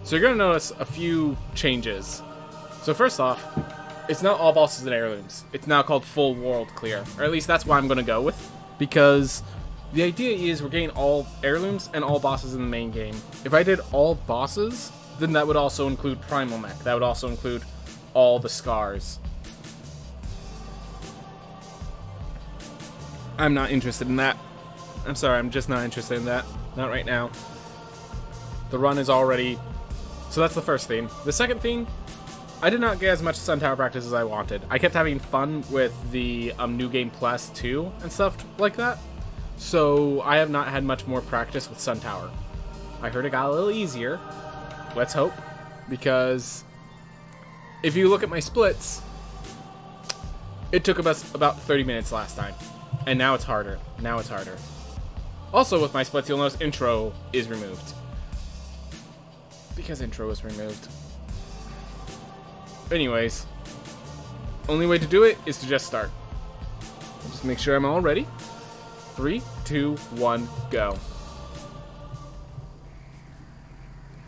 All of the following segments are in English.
So you're going to notice a few changes. So first off, it's not all bosses and heirlooms. It's now called full world clear. Or at least that's what I'm going to go with. Because the idea is we're getting all heirlooms and all bosses in the main game. If I did all bosses, then that would also include Primal Mech. That would also include all the scars. I'm not interested in that. I'm sorry, I'm just not interested in that. Not right now. The run is already... So that's the first theme. The second theme, I did not get as much Sun Tower practice as I wanted. I kept having fun with the New Game Plus 2 and stuff like that. So I have not had much more practice with Sun Tower. I heard it got a little easier. Let's hope. Because if you look at my splits, it took us about 30 minutes last time. And now it's harder. Now it's harder. Also with my splits, you'll notice intro is removed. Because intro was removed. Anyways, only way to do it is to just start. Just make sure I'm all ready. 3, 2, 1, go.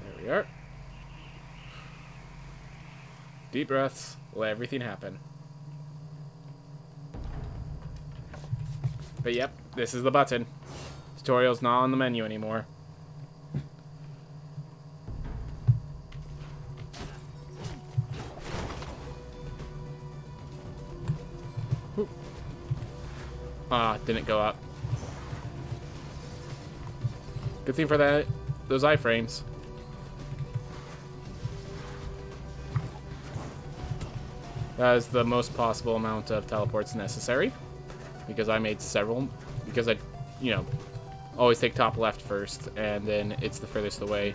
There we are. Deep breaths. Let everything happen. But yep, this is the button. Tutorial's not on the menu anymore. Ah, didn't go up. Good thing for that, those iframes. That is the most possible amount of teleports necessary. Because I made several. Because I, you know, always take top left first, and then it's the furthest away.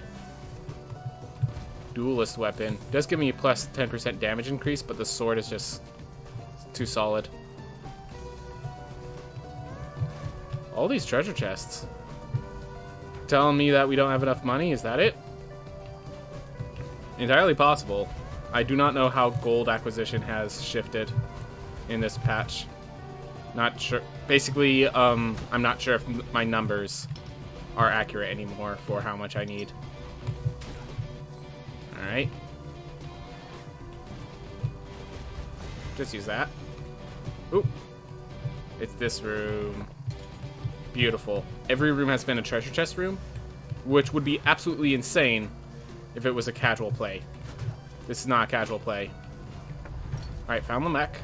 Duelist weapon. Does give me a plus 10% damage increase, but the sword is just too solid. All these treasure chests. Telling me that we don't have enough money, is that it? Entirely possible. I do not know how gold acquisition has shifted in this patch. Not sure. Basically, I'm not sure if my numbers are accurate anymore for how much I need. Alright. Just use that. Oop. It's this room. Beautiful. Every room has been a treasure chest room, which would be absolutely insane if it was a casual play. This is not a casual play. Alright, found the mech.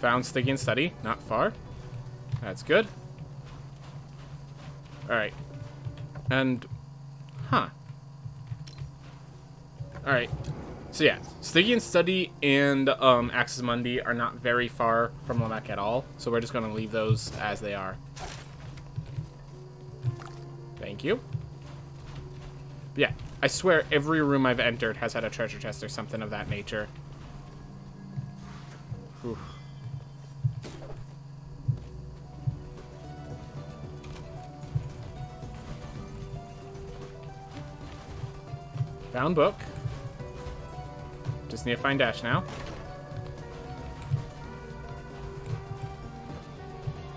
Found Sticky and Steady. Not far. That's good. Alright. And... Huh. Alright. So yeah, Sticky and Steady and Axis Mundi are not very far from Lamech at all, so we're just going to leave those as they are. Thank you. But yeah, I swear every room I've entered has had a treasure chest or something of that nature. Whew. Found book. Just need to find Dash now.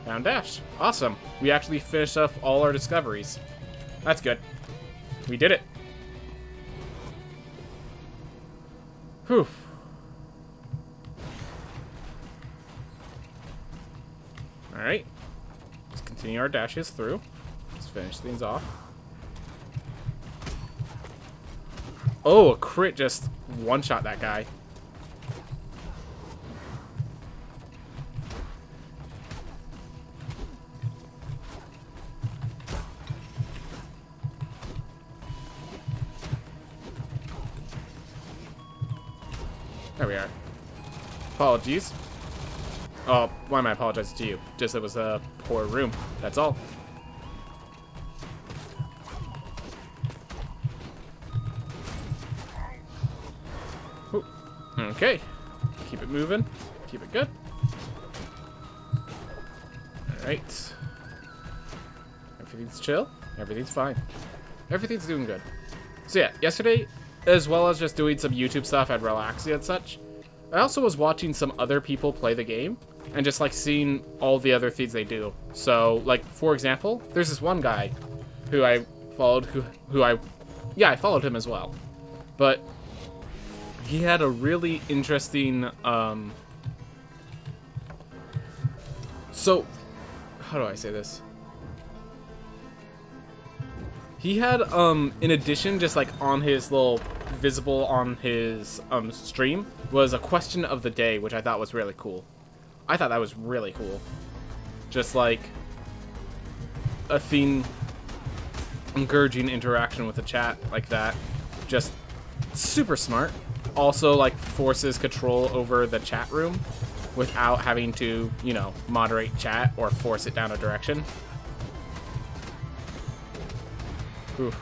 Found Dash. Awesome. We actually finished off all our discoveries. That's good. We did it. Whew. Alright. Let's continue our dashes through. Just finish things off. Oh, a crit just one-shot that guy. There we are. Apologies. Oh, why am I apologizing to you? Just it was a poor room. That's all. Ooh. Okay. Keep it moving. Keep it good. Alright. Everything's chill. Everything's fine. Everything's doing good. So yeah, yesterday, as well as just doing some YouTube stuff at Relaxia and such, I also was watching some other people play the game, and just like seeing all the other things they do. So, like, for example, there's this one guy who I followed, I followed him as well. But he had a really interesting, so, how do I say this? He had, in addition, just like on his little visible on his stream, was a question of the day, which I thought was really cool. I thought that was really cool. Just like a theme encouraging interaction with the chat like that. Just super smart. Also, like, forces control over the chat room without having to, you know, moderate chat or force it down a direction. Oof.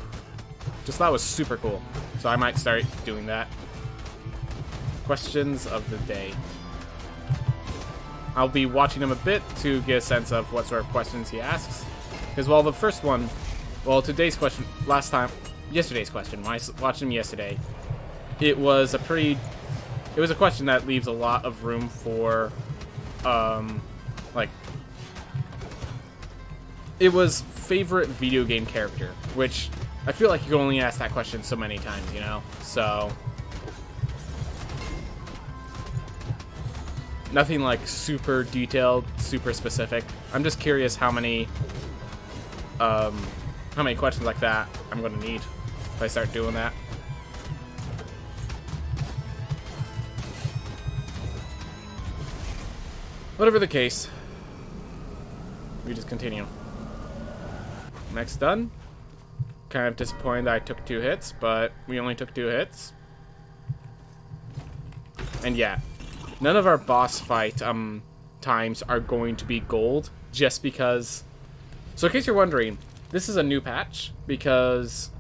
Just thought it was super cool. So I might start doing that. Questions of the day. I'll be watching him a bit to get a sense of what sort of questions he asks. Because while the first one, well, today's question, yesterday's question, when I watched him yesterday, it was a question that leaves a lot of room for, like, it was favorite video game character, which I feel like you can only ask that question so many times, you know? So, nothing like super detailed, super specific. I'm just curious how many questions like that I'm gonna need if I start doing that. Whatever the case, we just continue. Next done. Kind of disappointed that I took 2 hits, but we only took 2 hits. And yeah, none of our boss fight times are going to be gold, just because... So in case you're wondering, this is a new patch, because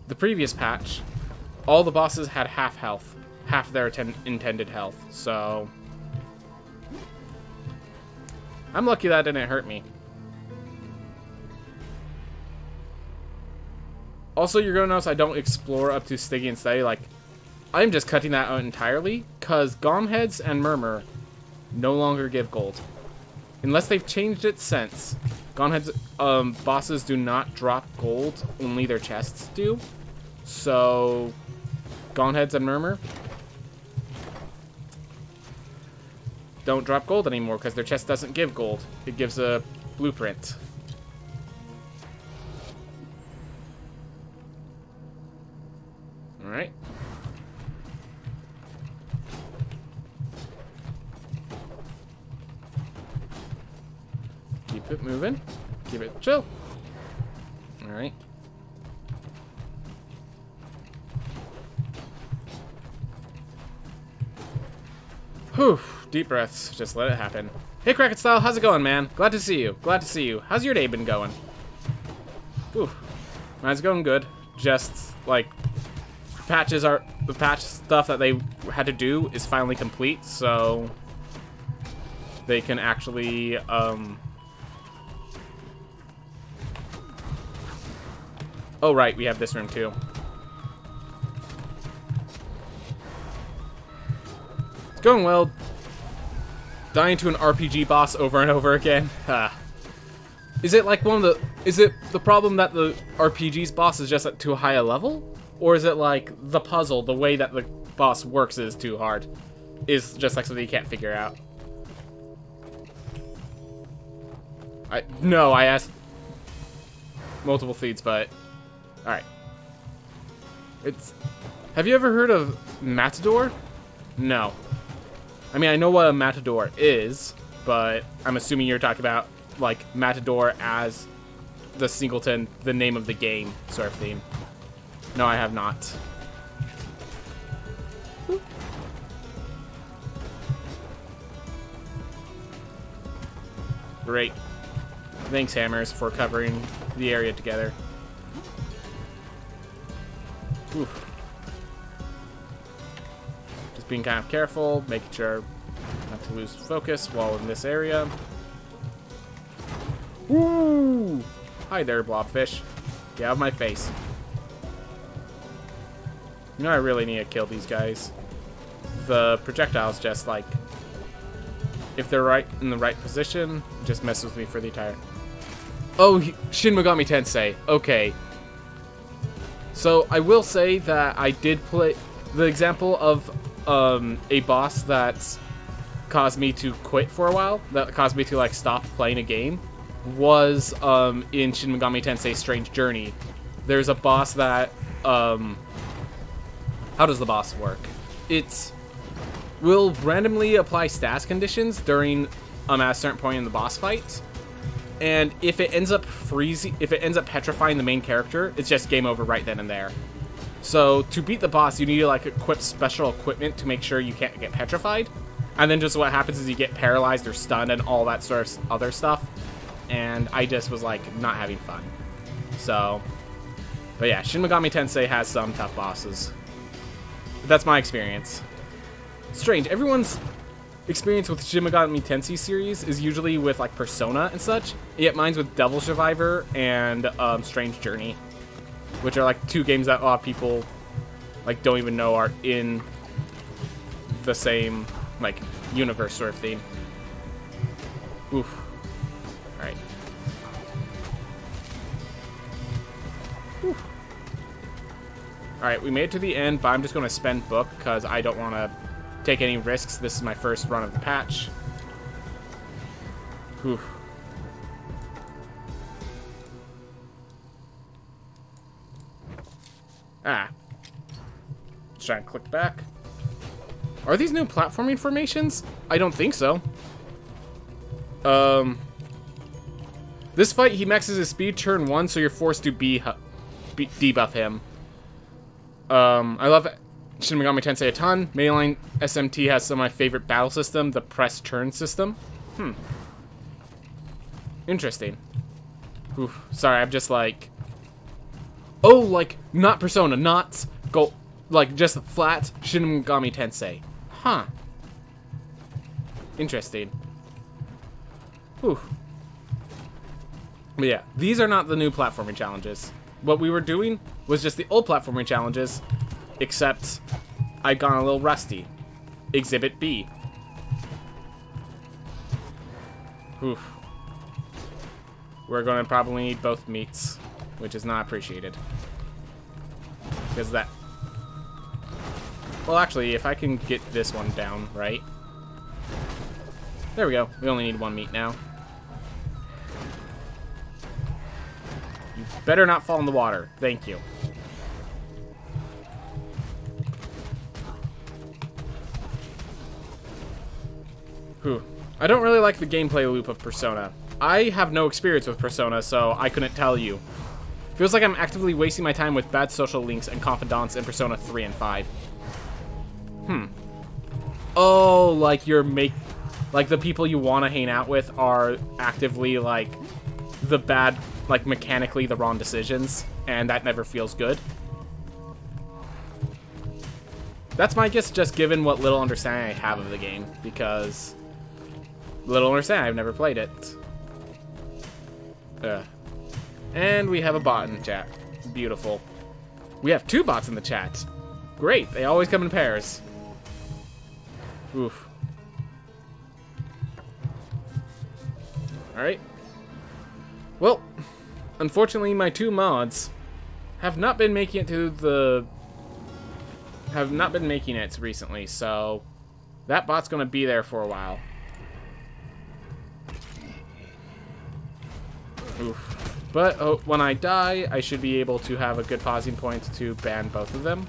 the previous patch, all the bosses had half health, half their intended health, so... I'm lucky that didn't hurt me. Also, you're going to notice I don't explore up to Stiggy and Steady. Like, I'm just cutting that out entirely, because Gomheads and Murmur no longer give gold. Unless they've changed it since. Gomheads, bosses do not drop gold, only their chests do. So, Gomheads and Murmur don't drop gold anymore, because their chest doesn't give gold. It gives a blueprint. Alright. Keep it moving. Keep it chill. Alright. Whew. Deep breaths. Just let it happen. Hey, Cracket Style. How's it going, man? Glad to see you. Glad to see you. How's your day been going? Whew. Mine's going good. Just, like... The patch stuff that they had to do is finally complete, so they can actually, oh, right, we have this room, too. It's going well. Dying to an RPG boss over and over again. Is it like is it the problem that the RPG's boss is just at too high a level? Or is it like the puzzle, the way that the boss works is too hard? Is just like something you can't figure out? No, I asked multiple things, but... Alright. Have you ever heard of Matador? No. I mean, I know what a Matador is, but I'm assuming you're talking about, like, Matador as the singleton, the name of the game sort of theme. No, I have not. Great. Thanks, Hammers, for covering the area together. Oof. Just being kind of careful, making sure not to lose focus while in this area. Woo! Hi there, blobfish. Get out of my face. You know, I really need to kill these guys. The projectiles just, like... if they're right in the right position, it just messes with me for the entire... Oh, Shin Megami Tensei. Okay. So, I will say that I did play... The example of a boss that caused me to quit for a while, that caused me to, like, stop playing a game, was in Shin Megami Tensei Strange Journey. There's a boss that... How does the boss work? It will randomly apply stats conditions during at a certain point in the boss fight. And if it ends up petrifying the main character, it's just game over right then and there. So to beat the boss, you need to like equip special equipment to make sure you can't get petrified. And then just what happens is you get paralyzed or stunned and all that sort of other stuff. And I just was like not having fun. So, but yeah, Shin Megami Tensei has some tough bosses. But that's my experience. Strange, everyone's experience with Shin Megami Tensei series is usually with like Persona and such, yet mine's with Devil Survivor and Strange Journey, which are like two games that a lot of people like don't even know are in the same like universe sort of thing. Oof. All right. All right, we made it to the end, but I'm just going to spend book because I don't want to take any risks. This is my first run of the patch. Whew. Ah. Let's try and click back. Are these new platforming formations? I don't think so. This fight, he maxes his speed turn 1, so you're forced to debuff him. I love Shin Megami Tensei a ton. Mainline SMT has some of my favorite battle system, the press turn system. Interesting. Oof. Sorry, I'm just like... Oh, like, not Persona, not... Go, like, just flat Shin Megami Tensei. Huh. Interesting. Whew. But yeah, these are not the new platforming challenges. What we were doing was just the old platforming challenges, except I'd gone a little rusty. Exhibit B. Oof. We're going to probably need both meats, which is not appreciated. Because that... Well, actually, if I can get this one down, right? There we go. We only need one meat now. You better not fall in the water. Thank you. Whew. I don't really like the gameplay loop of Persona. I have no experience with Persona, so I couldn't tell you. Feels like I'm actively wasting my time with bad social links and confidants in Persona 3 and 5. Oh, like like the people you want to hang out with are actively like the bad, like mechanically the wrong decisions, and that never feels good. That's my guess, just given what little understanding I have of the game, because little understanding, I've never played it. And we have a bot in the chat. Beautiful. We have 2 bots in the chat. Great, they always come in pairs. Oof. Alright. Well, unfortunately my 2 mods have not been making it to the... have not been making it recently, so that bot's gonna be there for a while. Oof. But when I die, I should be able to have a good pausing point to ban both of them.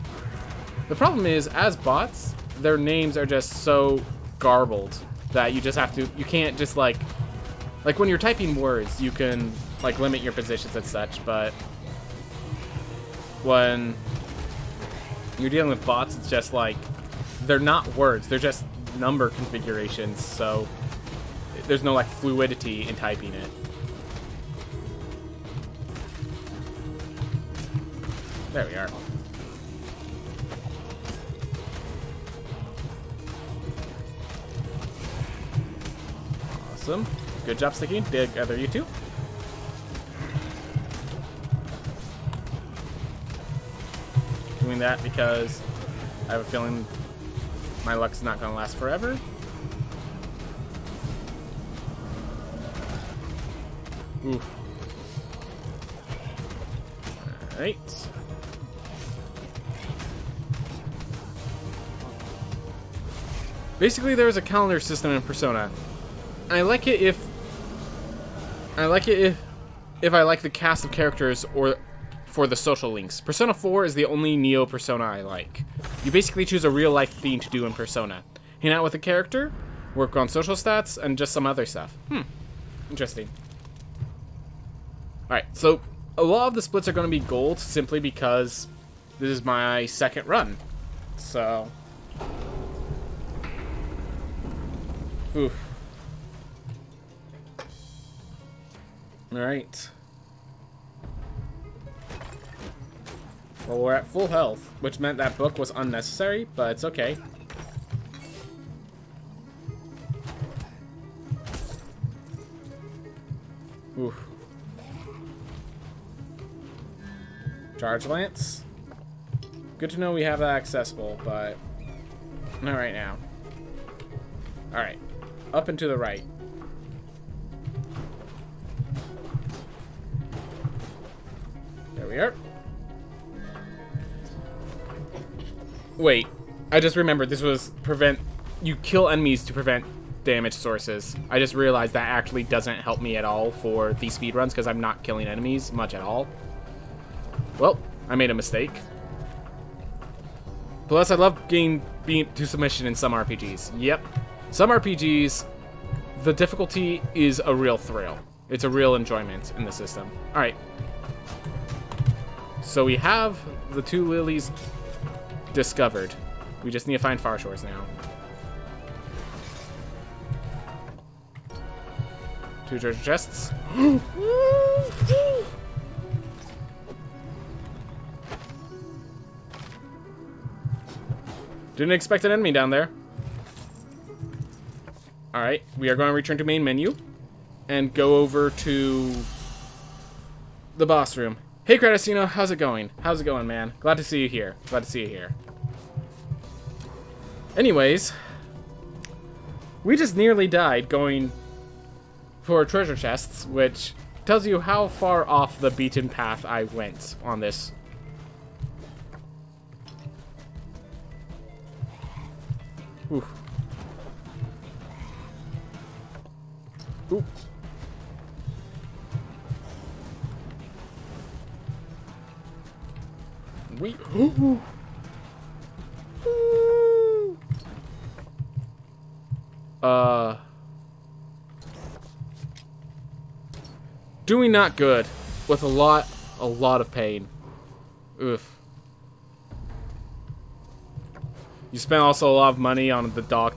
The problem is, as bots, their names are just so garbled that you just have to, you can't just like when you're typing words, you can like limit your positions and such, but when you're dealing with bots, it's just like, they're not words, they're just number configurations, so there's no like fluidity in typing it. There we are. Awesome. Good job sticking together, you two. Doing that because I have a feeling my luck's not going to last forever. Oof. Alright. Basically, there's a calendar system in Persona. I like it if I like the cast of characters or for the social links. Persona 4 is the only Neo Persona I like. You basically choose a real-life thing to do in Persona. Hang out with a character, work on social stats, and just some other stuff. Interesting. Alright, so a lot of the splits are going to be gold simply because this is my second run. So... oof. Alright. Well, we're at full health, which meant that book was unnecessary, but it's okay. Oof. Charge Lance. Good to know we have that accessible, but not right now. Alright. Up and to the right. There we are. Wait, I just remembered this was prevent... you kill enemies to prevent damage sources. I just realized that actually doesn't help me at all for these speedruns because I'm not killing enemies much at all. Well, I made a mistake. Plus, I love being to submission in some RPGs. Yep. Some RPGs, the difficulty is a real thrill. It's a real enjoyment in the system. Alright. So we have the 2 lilies discovered. We just need to find Far Shores now. 2 treasure chests. Didn't expect an enemy down there. Alright, we are going to return to main menu and go over to the boss room. Hey, Cretacino, how's it going? How's it going, man? Glad to see you here. Glad to see you here. Anyways, we just nearly died going for treasure chests, which tells you how far off the beaten path I went on this. Oof. Ooh. We ooh. Doing not good with a lot of pain. Oof. You spent also a lot of money on the dog.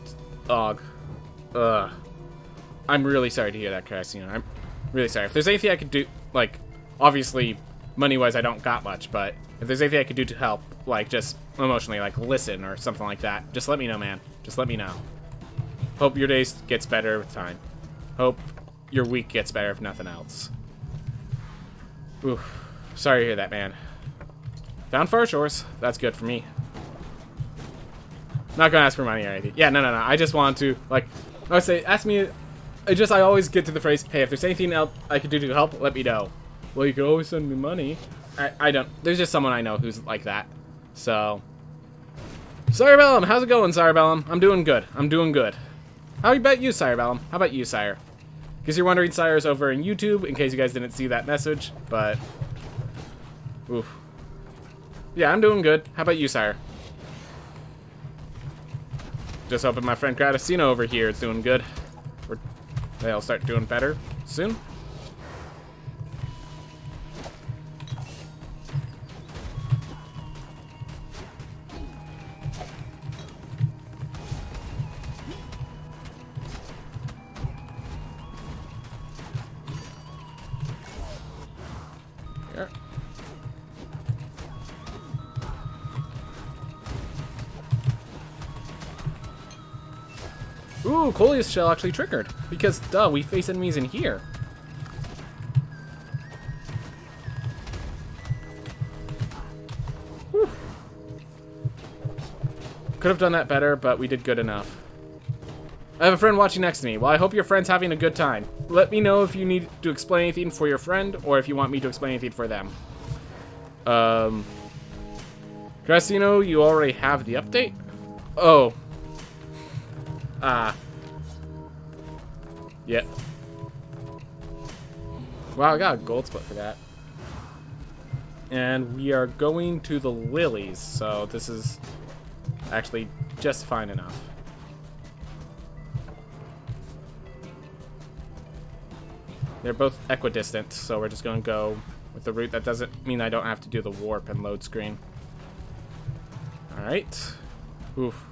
I'm really sorry to hear that, Cassino. I'm really sorry. If there's anything I could do, like, obviously, money-wise, I don't got much, but if there's anything I could do to help, like, just emotionally, like, listen or something like that, just let me know, man. Just let me know. Hope your day gets better with time. Hope your week gets better, if nothing else. Oof. Sorry to hear that, man. Found Far Shores. That's good for me. Not gonna ask for money or anything. Yeah, no. I just want to, like, I would say, ask me. I always get to the phrase, hey, if there's anything else I could do to help, let me know. Well, you could always send me money. I don't. There's just someone I know who's like that. So. Cerebellum, how's it going, Cerebellum? I'm doing good. I'm doing good. How about you, Cerebellum? How about you, Sire? Because you're wondering, Sire is over in YouTube, in case you guys didn't see that message, but. Oof. Yeah, I'm doing good. How about you, Sire? Just hoping my friend Cretacino over here is doing good. They'll start doing better soon. Here. Ooh, Coleus shell actually triggered. Because, duh, we face enemies in here. Whew. Could have done that better, but we did good enough. I have a friend watching next to me. Well, I hope your friend's having a good time. Let me know if you need to explain anything for your friend, or if you want me to explain anything for them. Grassino, you already have the update? Oh. Yeah. Wow, I got a gold split for that. And we are going to the lilies, so this is actually just fine enough. They're both equidistant, so we're just going to go with the route. That doesn't mean I don't have to do the warp and load screen. Alright. Oof.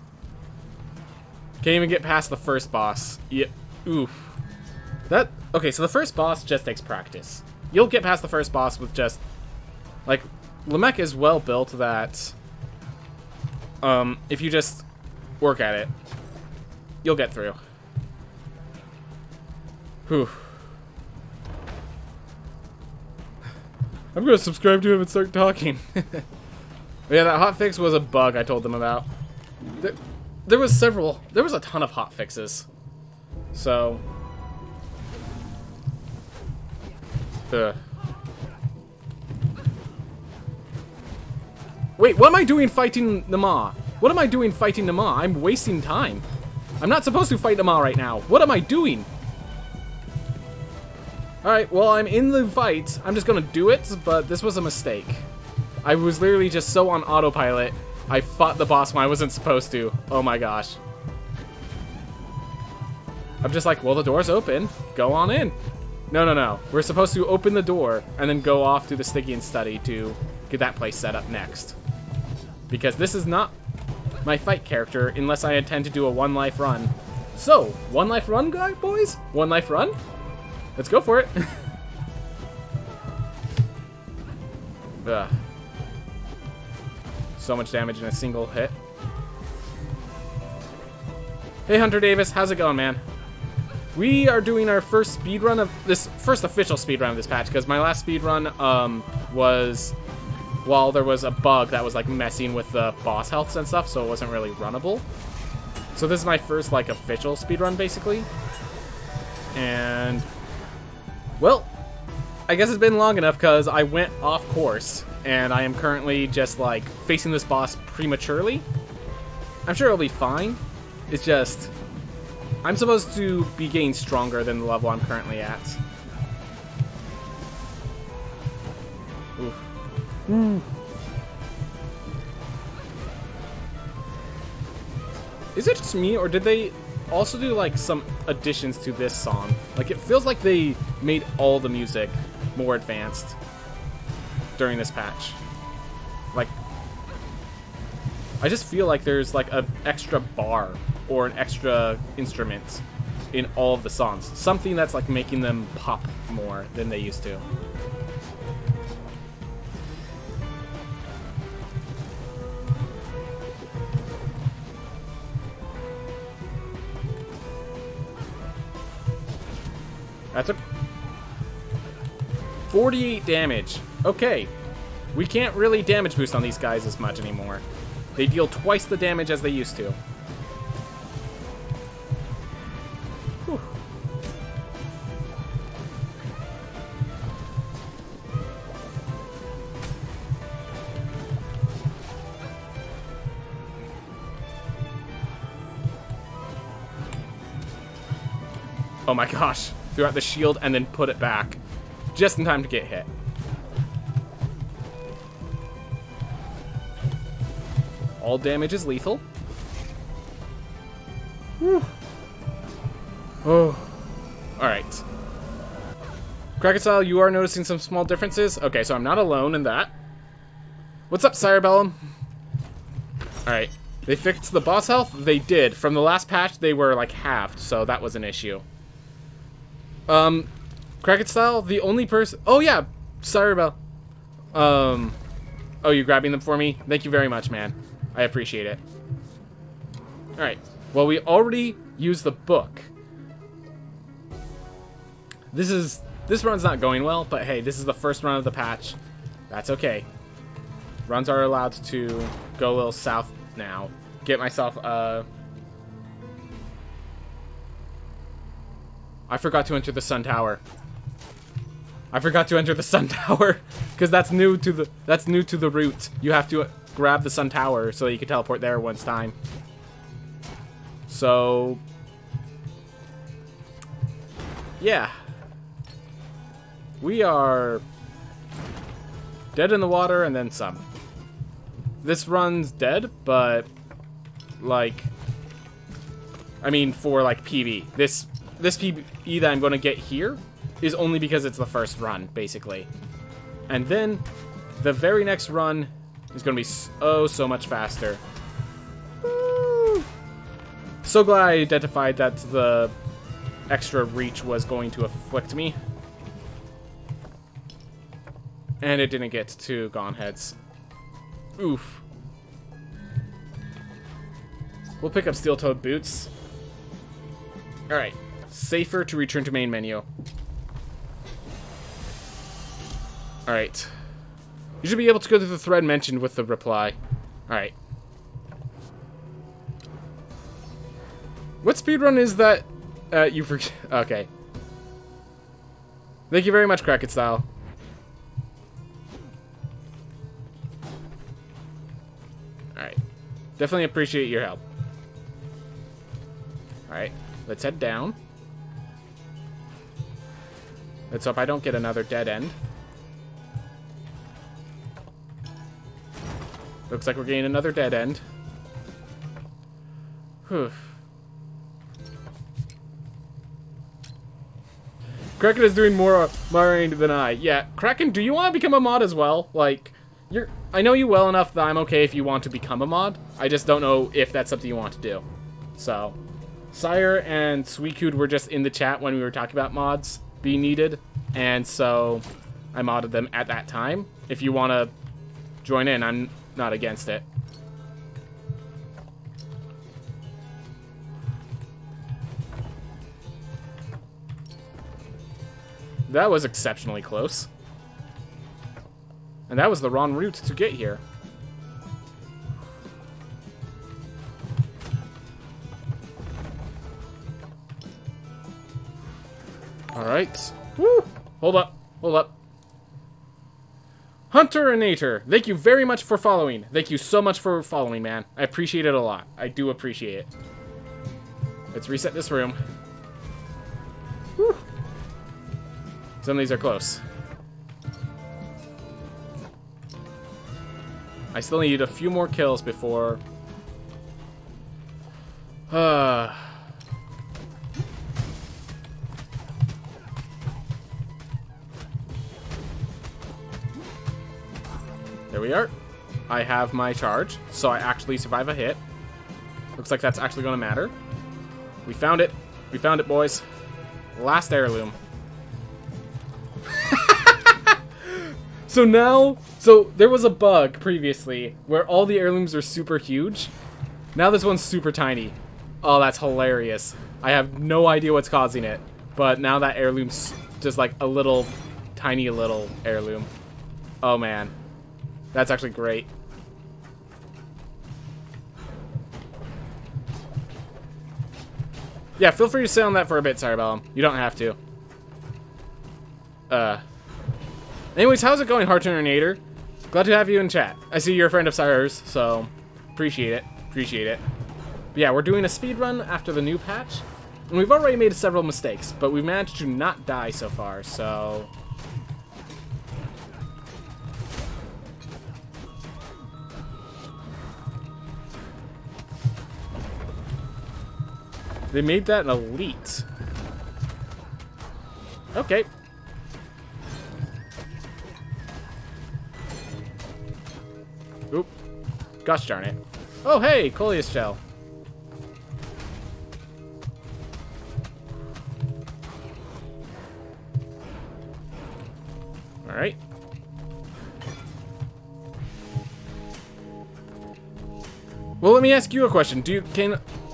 Can't even get past the first boss. Yeah. Oof. Okay, so the first boss just takes practice. You'll get past the first boss with just... Like, Lamech is well built that... if you just work at it, you'll get through. Whew. I'm gonna subscribe to him and start talking. Yeah, that hotfix was a bug I told them about. There was a ton of hotfixes. So... Wait, what am I doing fighting Nama? What am I doing fighting Nama? I'm wasting time. I'm not supposed to fight Nama right now. What am I doing? Alright, well, I'm in the fight. I'm just gonna do it, but this was a mistake. I was literally just so on autopilot. I fought the boss when I wasn't supposed to. Oh my gosh. I'm just like, well, the door's open. Go on in. No, no, no. We're supposed to open the door and then go off to the Stygian study to get that place set up next. Because this is not my fight character unless I intend to do a one-life run. So, one-life run, boys? One-life run? Let's go for it. Ugh. So much damage in a single hit. Hey, Hunter Davis. How's it going, man? We are doing our first speedrun of this, first official speedrun of this patch, because my last speedrun was while there was a bug that was like messing with the boss healths and stuff, so it wasn't really runnable. So this is my first like official speedrun, basically. And well, I guess it's been long enough because I went off course, and I am currently just like facing this boss prematurely. I'm sure it'll be fine. It's just I'm supposed to be getting stronger than the level I'm currently at. Oof. Is it just me, or did they also do like some additions to this song? Like, it feels like they made all the music more advanced during this patch. Like, I just feel like there's like an extra bar or an extra instrument in all of the songs. Something that's like making them pop more than they used to. That's a 48 damage. Okay. We can't really damage boost on these guys as much anymore. They deal twice the damage as they used to. Whew. Oh my gosh. Threw out the shield and then put it back. Just in time to get hit. All damage is lethal. Whew. Oh. Alright. Krakatile, you are noticing some small differences? Okay, so I'm not alone in that. What's up, Cerebellum? Alright. They fixed the boss health? They did. From the last patch, they were, like, halved, so that was an issue. Krakatile, the only person... Oh, yeah! Cerebell. Oh, you grabbing them for me? Thank you very much, man. I appreciate it. Alright. Well, we already used the book. This run's not going well, but hey, this is the first run of the patch. That's okay. Runs are allowed to go a little south now. Get myself, I forgot to enter the sun tower. I forgot to enter the sun tower because that's new to the route. You have to grab the sun tower so that you can teleport there once time. So yeah. We are dead in the water and then some. This run's dead, but like, I mean, for like PB. This PB that I'm going to get here is only because it's the first run, basically. And then the very next run is going to be so much faster. Woo! So glad I identified that the extra reach was going to afflict me. And it didn't get to Gone Heads. Oof. We'll pick up steel-toed boots. Alright. Safer to return to main menu. Alright. You should be able to go to the thread mentioned with the reply. Alright. What speedrun is that you forget? Okay. Thank you very much, Crackit Style. Alright. Definitely appreciate your help. Alright. Let's head down. Let's hope I don't get another dead end. Looks like we're getting another dead end. Whew. Kraken is doing more moderating than I. Yeah, Kraken, do you want to become a mod as well? Like, I know you well enough that I'm okay if you want to become a mod. I just don't know if that's something you want to do. So, Sire and Suicune were just in the chat when we were talking about mods being needed, and so I modded them at that time. If you want to join in, I'm not against it. That was exceptionally close. And that was the wrong route to get here. Alright. Woo! Hold up. Hold up. Hunter and Nater, thank you very much for following. Thank you so much for following, man. I appreciate it a lot. I do appreciate it. Let's reset this room. Woo! Some of these are close. I still need a few more kills before... There we are. I have my charge, so I actually survive a hit. Looks like that's actually going to matter. We found it. We found it, boys. Last heirloom. So there was a bug previously where all the heirlooms are super huge. Now this one's super tiny. Oh, that's hilarious. I have no idea what's causing it, but now that heirloom's just like a little, tiny little heirloom. Oh man, that's actually great. Yeah, feel free to sit on that for a bit, Cerebellum. You don't have to. Anyways, how's it going, Heartturnator? Glad to have you in chat. I see you're a friend of Sire's, so appreciate it. Appreciate it. But yeah, we're doing a speed run after the new patch, and we've already made several mistakes, but we've managed to not die so far, so... They made that an elite. Okay. Oop. Gosh darn it. Oh, hey, Coleus Shell. Alright. Well, let me ask you a question. Do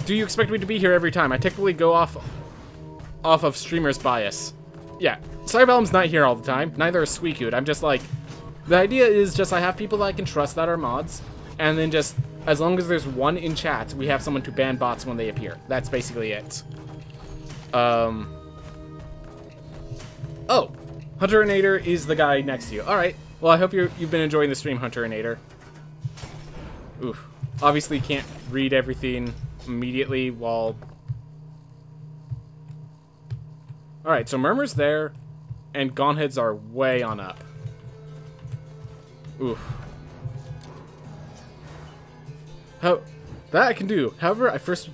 you expect me to be here every time? I typically go off of streamer's bias. Yeah, Cerebellum's not here all the time. Neither is Suicune. I'm just like... The idea is just I have people that I can trust that are mods, and then just, as long as there's one in chat, we have someone to ban bots when they appear. That's basically it. Oh, Hunterinator is the guy next to you. Alright, well I hope you've been enjoying the stream, Hunterinator. Oof. Obviously can't read everything immediately while... Alright, so Murmur's there, and Gauntheads are way on up. Oof. How... That I can do. However, I first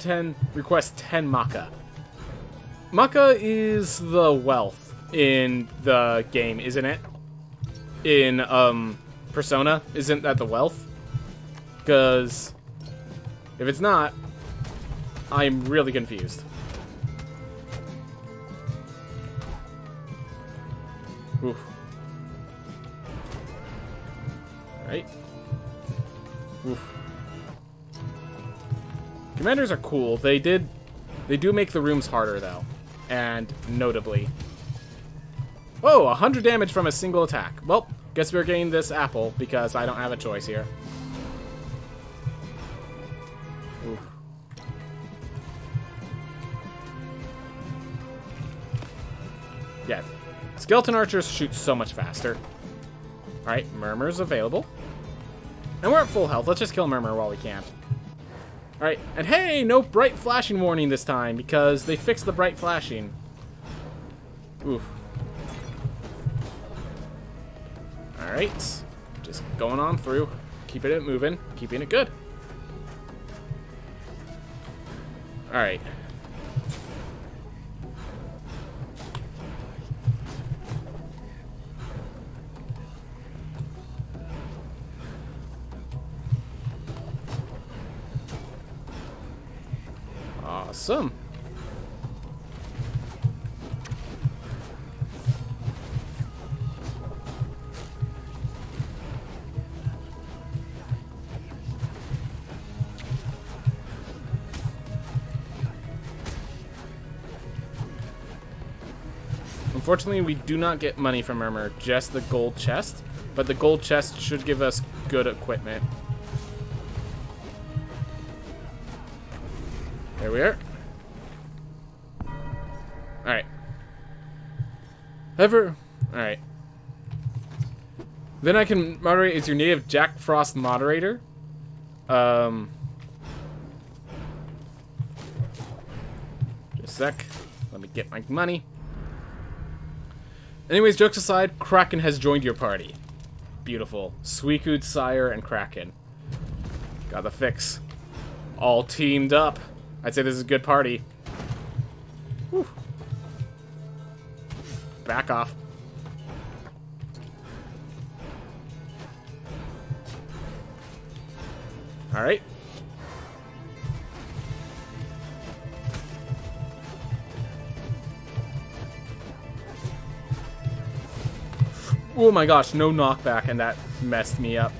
request 10 Maka. Maka is the wealth in the game, isn't it? In, Persona, isn't that the wealth? Because if it's not, I'm really confused. Oof. Right? Oof. Commanders are cool. They do make the rooms harder, though. And notably. Oh, 100 damage from a single attack. Well, guess we're getting this apple, because I don't have a choice here. Oof. Yeah. Skeleton archers shoot so much faster. Alright, Murmur's available. And we're at full health. Let's just kill Murmur while we can. Alright, and hey, no bright flashing warning this time, because they fixed the bright flashing. Oof. Alright, just going on through, keeping it moving, keeping it good. Alright. Awesome. Unfortunately, we do not get money from Murmur, just the gold chest. But the gold chest should give us good equipment. There we are. Alright. Alright. Then I can moderate as your native Jack Frost moderator. Just a sec. Let me get my money. Anyways, jokes aside, Kraken has joined your party. Beautiful. Suicune, Sire, and Kraken. Got the fix. All teamed up. I'd say this is a good party. Whew. Back off. Alright. Oh my gosh, no knockback, and that messed me up.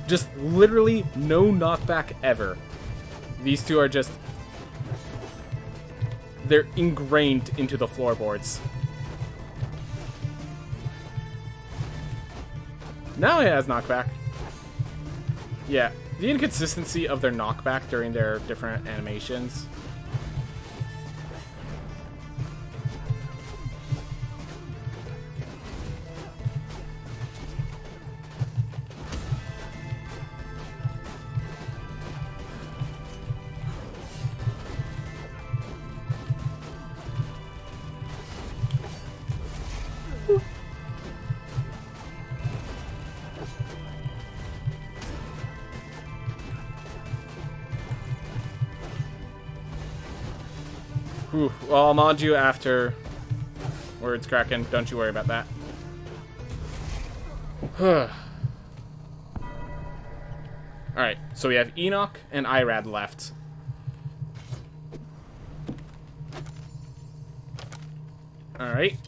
Just literally no knockback ever. These two are just... They're ingrained into the floorboards. Now it has knockback. Yeah, the inconsistency of their knockback during their different animations. Whew. Well, I'll mod you after words, Kraken. Don't you worry about that. Alright, so we have Enoch and Irad left. Alright.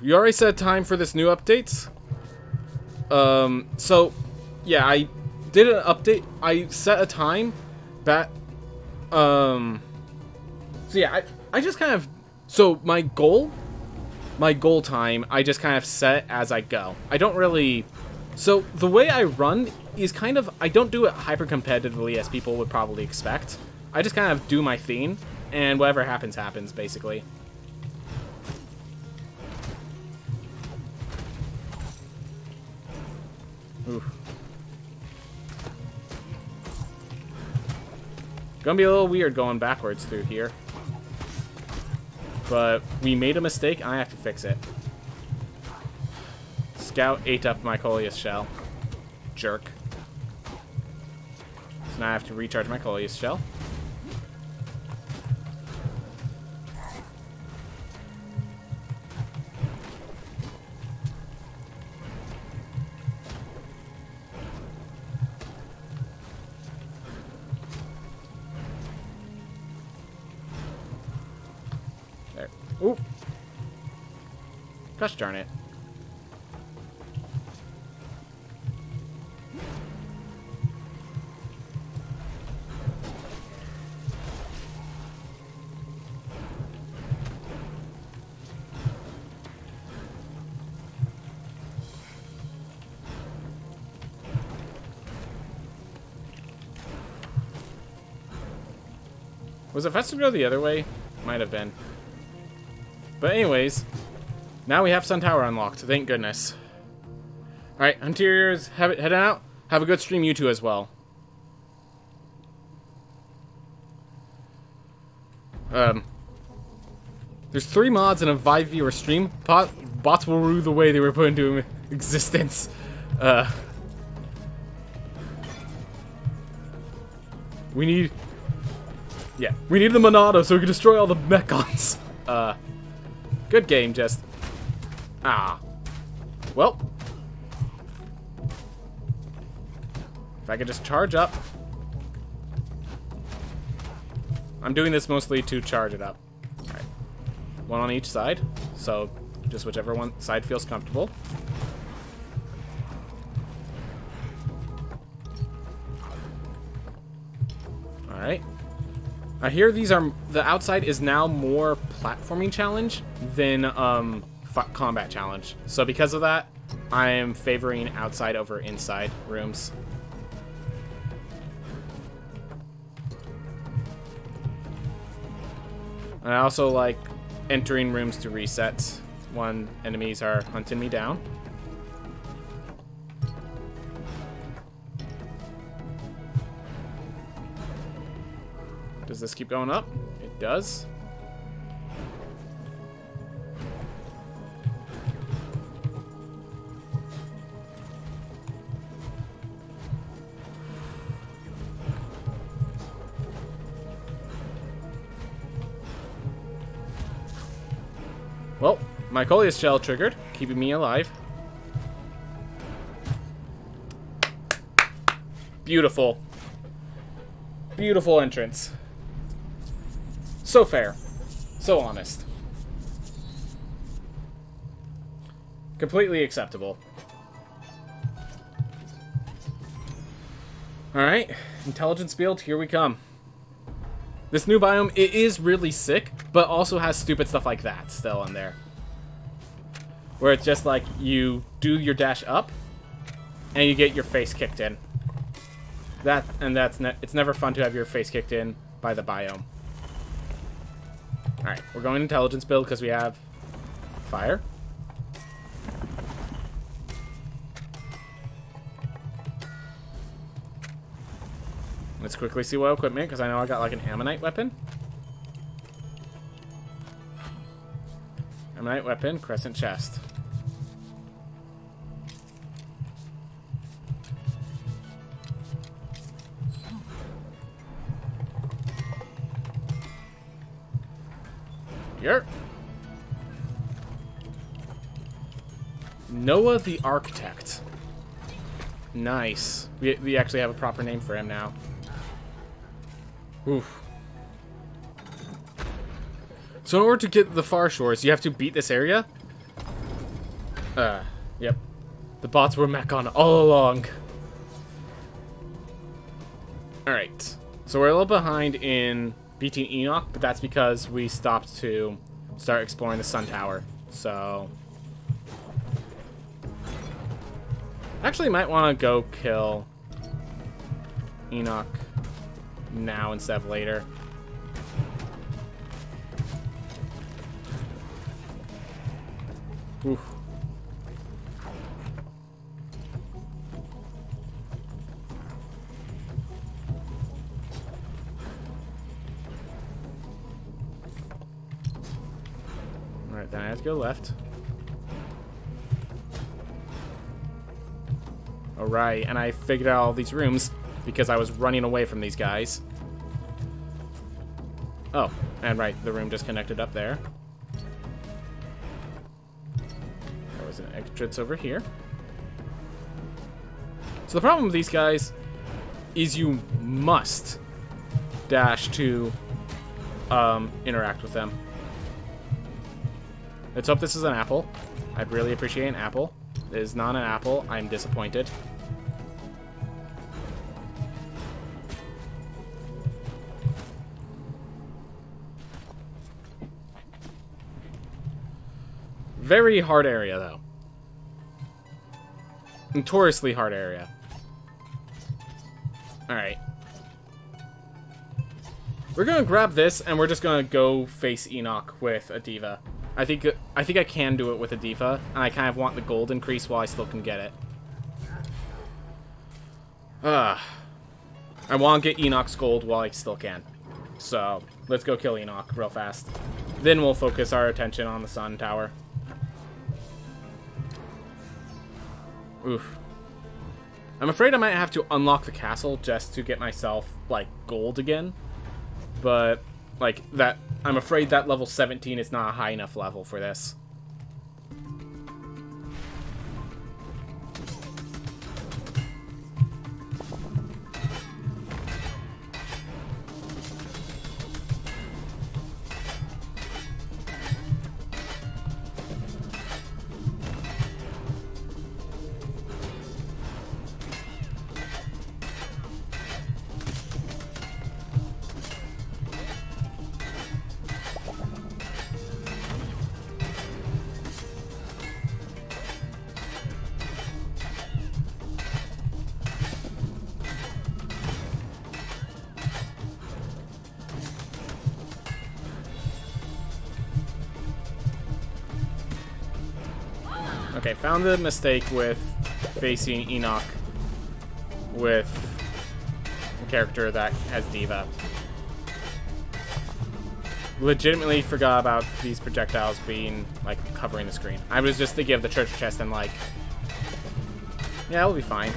You already set time for this new update? So... Yeah, I did an update. I set a time back. So yeah, I just kind of... So my goal time, I just kind of set as I go. I don't really... So the way I run is kind of... I don't do it hyper-competitively as people would probably expect. I just kind of do my thing, and whatever happens, happens, basically. Oof. Gonna be a little weird going backwards through here. But we made a mistake, and I have to fix it. Scout ate up my Coleus shell. Jerk. So now I have to recharge my Coleus shell. There. Ooh. Gosh darn it. Was it faster to go the other way? Might have been. But anyways, now we have Sun Tower unlocked. Thank goodness. Alright, Interiors, heading out. Have a good stream, you two, as well. There's 3 mods and a 5 viewer stream. Bots will rue the way they were put into existence. We need... Yeah, we need the Monado so we can destroy all the mechons. Good game, just... Ah. Well. If I could just charge up. I'm doing this mostly to charge it up. Alright. One on each side. So, just whichever one side feels comfortable. Alright. I hear these are... The outside is now more platforming challenge than combat challenge. So because of that, I am favoring outside over inside rooms. I also like entering rooms to reset when enemies are hunting me down. Does this keep going up? It does. Well, my Coleus shell triggered, keeping me alive. Beautiful. Beautiful entrance. So fair. So honest. Completely acceptable. Alright, intelligence build, here we come. This new biome, it is really sick, but also has stupid stuff like that still in there. Where it's just like, you do your dash up, and you get your face kicked in. It's never fun to have your face kicked in by the biome. Alright, we're going intelligence build because we have fire. Let's quickly see what equipment, because I know I got like an ammonite weapon. Ammonite weapon, crescent chest. Here. Noah the Architect. Nice. We actually have a proper name for him now. Oof. So in order to get the far shores, you have to beat this area? Yep. The bots were mechon all along. Alright. So we're a little behind in beating Enoch, but that's because we stopped to start exploring the Sun Tower. So... Actually might want to go kill Enoch now instead of later. Oof. Alright, then I have to go left. Alright, and I figured out all these rooms because I was running away from these guys. Oh, and right, the room just connected up there. There was an entrance over here. So the problem with these guys is you must dash to interact with them. Let's hope this is an apple. I'd really appreciate an apple. It is not an apple. I'm disappointed. Very hard area, though. Notoriously hard area. Alright. We're gonna grab this, and we're just gonna go face Enoch with a diva. I think I can do it with a diva, and I kind of want the gold increase while I still can get it. I want to get Enoch's gold while I still can. So, let's go kill Enoch real fast. Then we'll focus our attention on the sun tower. Oof. I'm afraid I might have to unlock the castle just to get myself, like, gold again. But, like, that... I'm afraid that level 17 is not a high enough level for this. Okay, found the mistake with facing Enoch with a character that has Diva. Legitimately forgot about these projectiles being, like, covering the screen. I was just thinking of the treasure chest and, like, yeah, it'll be fine.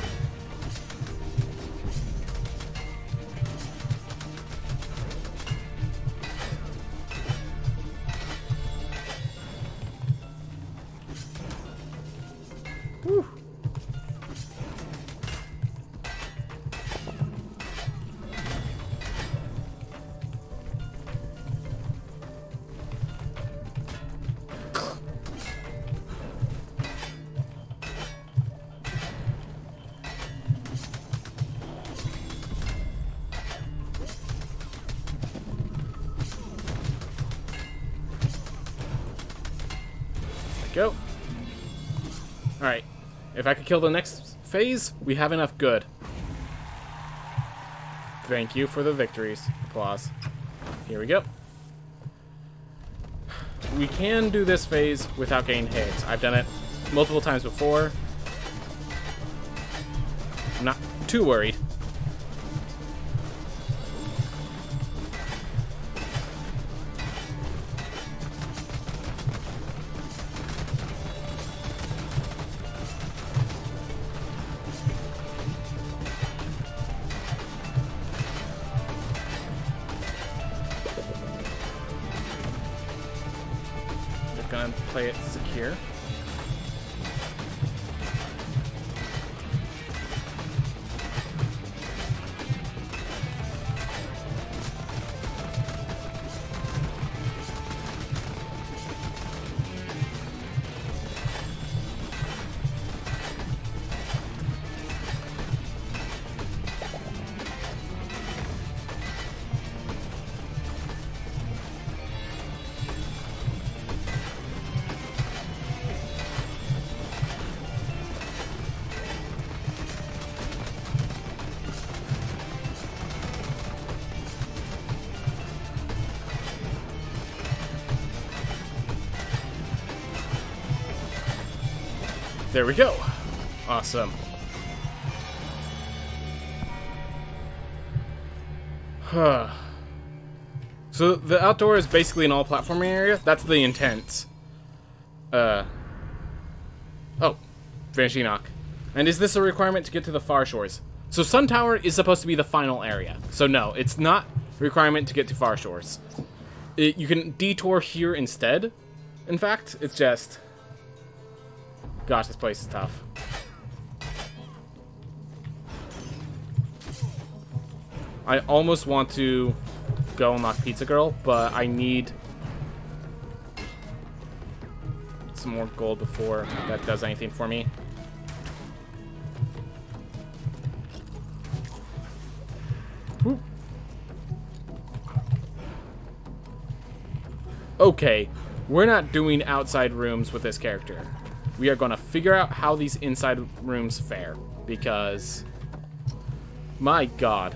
Whew. Go. Alright. If I could kill the next phase, we have enough good. Thank you for the victories. Applause. Here we go. We can do this phase without getting hit. I've done it multiple times before. I'm not too worried. Gonna play it secure. There we go. Awesome. So the outdoor is basically an all platforming area. That's the intent. Oh, Vanishing Knock. And is this a requirement to get to the far shores? So Sun Tower is supposed to be the final area. So no, it's not a requirement to get to far shores. You can detour here instead. In fact, it's just... Gosh, this place is tough. I almost want to go unlock Pizza Girl, but I need some more gold before that does anything for me. Woo. Okay, we're not doing outside rooms with this character. We are going to figure out how these inside rooms fare, because my god.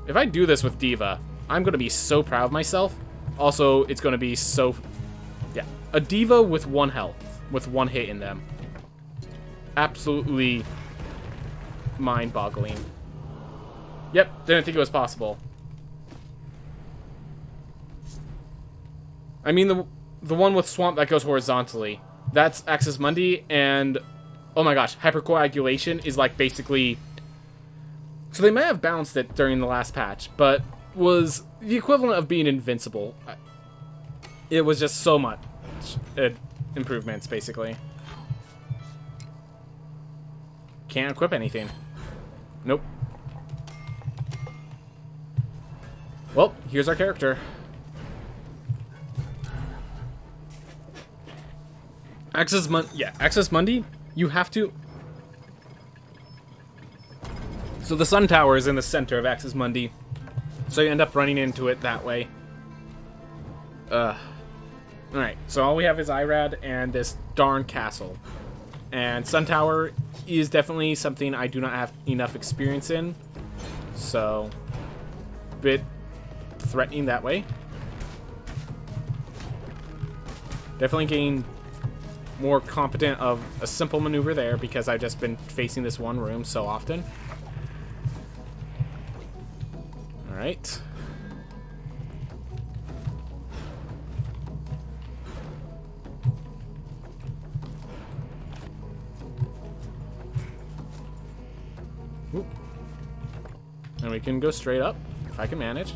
If I do this with Diva, I'm going to be so proud of myself. Also, it's going to be so... Yeah, a Diva with 1 health, with 1 hit in them. Absolutely mind-boggling. Yep, didn't think it was possible. I mean, the one with Swamp that goes horizontally. That's Axis Mundi, and... Oh my gosh, Hypercoagulation is like basically... So they may have balanced it during the last patch, but was the equivalent of being invincible. It was just so much improvements, basically. Can't equip anything. Nope. Well, here's our character. Axis Mundi, you have to... So the Sun Tower is in the center of Axis Mundi, so you end up running into it that way. Alright, so all we have is Irad and this darn castle. And Sun Tower is definitely something I do not have enough experience in, so a bit threatening that way. Definitely getting more competent of a simple maneuver there because I've just been facing this one room so often. Alright. Oop. And we can go straight up, if I can manage.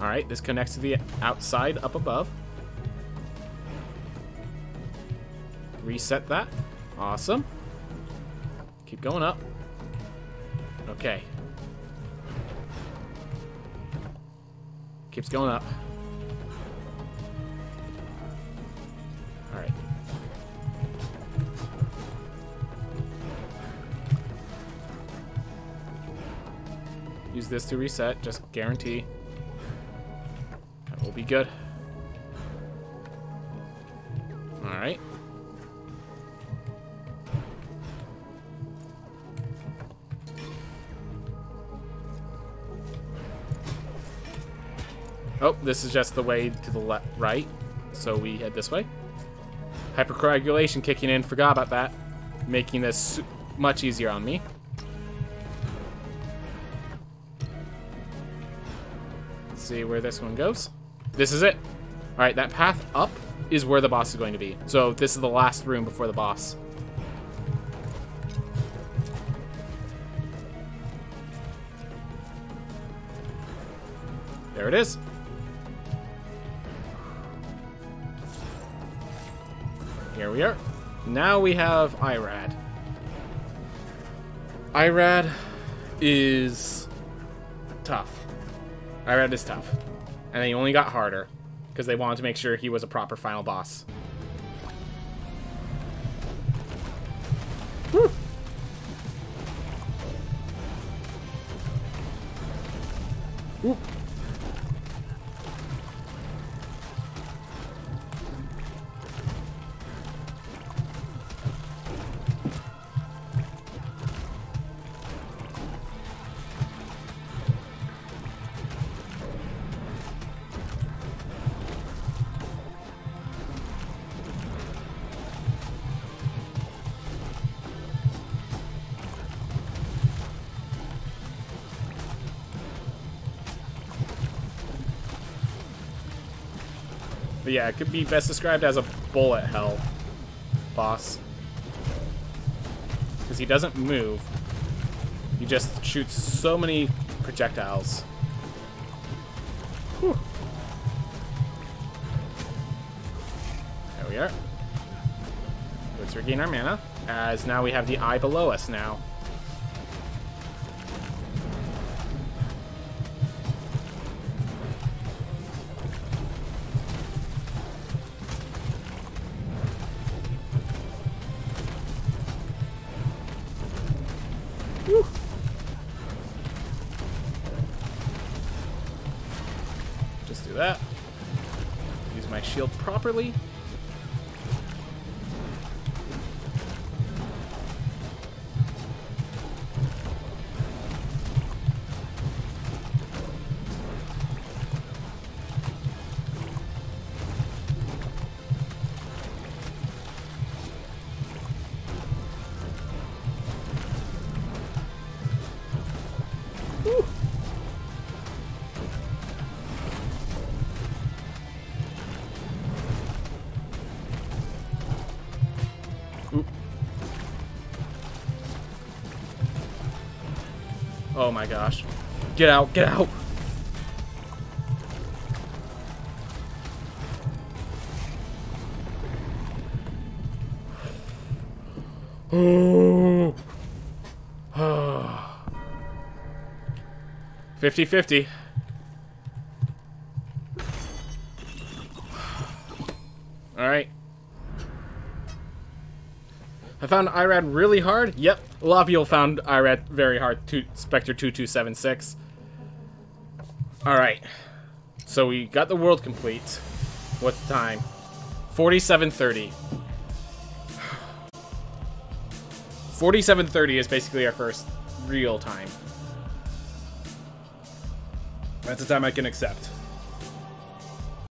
Alright, this connects to the outside up above. Reset that. Awesome. Keep going up. Okay. Keeps going up. Alright. Use this to reset, just guarantee. That will be good. Alright. Oh, this is just the way to the right, so we head this way. Hypercoagulation kicking in, forgot about that. Making this much easier on me. Let's see where this one goes. This is it. Alright, that path up is where the boss is going to be. So this is the last room before the boss. There it is. Here we are. Now we have Irad. Irad is tough. Irad is tough. And he only got harder because they wanted to make sure he was a proper final boss. Woo! Woo! But yeah, it could be best described as a bullet hell boss. Because he doesn't move. He just shoots so many projectiles. Whew. There we are. Let's regain our mana, as now we have the eye below us now. Whew. Just do that. Use my shield properly. Whew. Ooh. Oh my gosh. Get out, get out! Oh. 50-50. Alright. I found IRAD really hard. Yep, a lot of people found IRAD very hard. Spectre 2276. Alright. So we got the world complete. What's the time? 47:30. 47:30 is basically our first real time. That's a time I can accept.